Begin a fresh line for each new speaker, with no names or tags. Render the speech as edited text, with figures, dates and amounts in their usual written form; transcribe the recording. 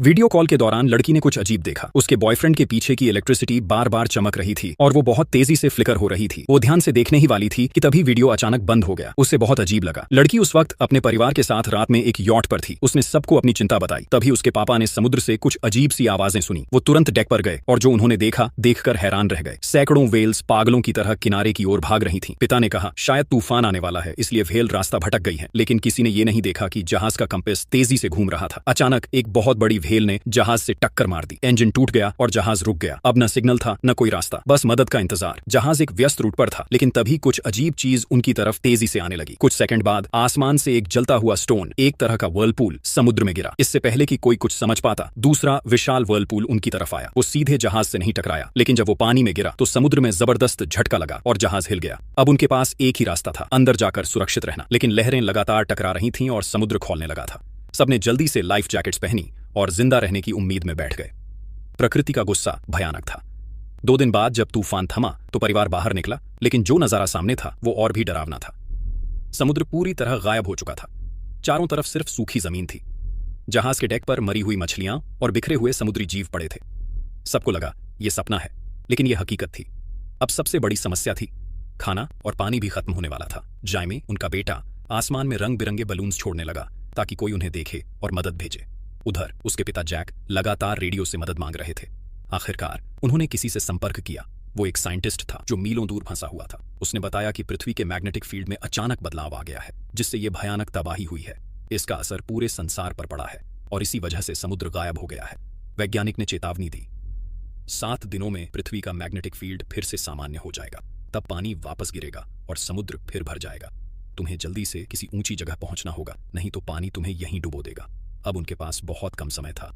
Video call के दौरान लड़की ने कुछ अजीब देखा। उसके बॉयफ्रेंड के पीछे की इलेक्ट्रिसिटी बार बार चमक रही थी और वो बहुत तेजी से फ्लिकर हो रही थी। वो ध्यान से देखने ही वाली थी कि तभी वीडियो अचानक बंद हो गया। उसे बहुत अजीब लगा। लड़की उस वक्त अपने परिवार के साथ रात में एक यॉट पर थी। उसने सबको अपनी चिंता बताई। तभी उसके पापा ने समुद्र से कुछ अजीब सी आवाजें सुनी। वो तुरंत डेक पर गए और जो उन्होंने देखा देखकर हैरान रह गए। सैकड़ों व्हेल्स पागलों की तरह किनारे की ओर भाग रही थीं। पिता ने कहा, शायद तूफान आने वाला है, इसलिए व्हेल रास्ता भटक गई है। लेकिन किसी ने ये नहीं देखा कि जहाज का कंपास तेजी से घूम रहा था। अचानक एक बहुत बड़ी व्हेल ने जहाज से टक्कर मार दी। इंजन टूट गया और जहाज रुक गया। अब न सिग्नल था न कोई रास्ता, बस मदद का इंतजार। जहाज एक व्यस्त रूट पर था, लेकिन तभी कुछ अजीब चीज उनकी तरफ तेजी से आने लगी। कुछ सेकंड बाद आसमान से एक जलता हुआ स्टोन, एक तरह का वर्लपूल, समुद्र में गिरा। इससे पहले कि कोई कुछ समझ पाता, दूसरा विशाल वर्लपूल उनकी तरफ आया। वो सीधे जहाज से नहीं टकराया, लेकिन जब वो पानी में गिरा तो समुद्र में जबरदस्त झटका लगा और जहाज हिल गया। अब उनके पास एक ही रास्ता था, अंदर जाकर सुरक्षित रहना। लेकिन लहरें लगातार टकरा रही थीं और समुद्र खौलने लगा था। सबने जल्दी से लाइफ जैकेट्स पहनी और जिंदा रहने की उम्मीद में बैठ गए। प्रकृति का गुस्सा भयानक था। 2 दिन बाद जब तूफान थमा तो परिवार बाहर निकला, लेकिन जो नजारा सामने था वो और भी डरावना था। समुद्र पूरी तरह गायब हो चुका था। चारों तरफ सिर्फ सूखी जमीन थी। जहाज के डेक पर मरी हुई मछलियां और बिखरे हुए समुद्री जीव पड़े थे। सबको लगा ये सपना है, लेकिन ये हकीकत थी। अब सबसे बड़ी समस्या थी, खाना और पानी भी खत्म होने वाला था। जाइमी, उनका बेटा, आसमान में रंग बिरंगे बलून्स छोड़ने लगा ताकि कोई उन्हें देखे और मदद भेजे। उधर उसके पिता जैक लगातार रेडियो से मदद मांग रहे थे। आखिरकार उन्होंने किसी से संपर्क किया। वो एक साइंटिस्ट था जो मीलों दूर फंसा हुआ था। उसने बताया कि पृथ्वी के मैग्नेटिक फील्ड में अचानक बदलाव आ गया है, जिससे ये भयानक तबाही हुई है। इसका असर पूरे संसार पर पड़ा है और इसी वजह से समुद्र गायब हो गया है। वैज्ञानिक ने चेतावनी दी, 7 दिनों में पृथ्वी का मैग्नेटिक फील्ड फिर से सामान्य हो जाएगा। तब पानी वापस गिरेगा और समुद्र फिर भर जाएगा। तुम्हें जल्दी से किसी ऊंची जगह पहुंचना होगा, नहीं तो पानी तुम्हें यहीं डुबो देगा। अब उनके पास बहुत कम समय था।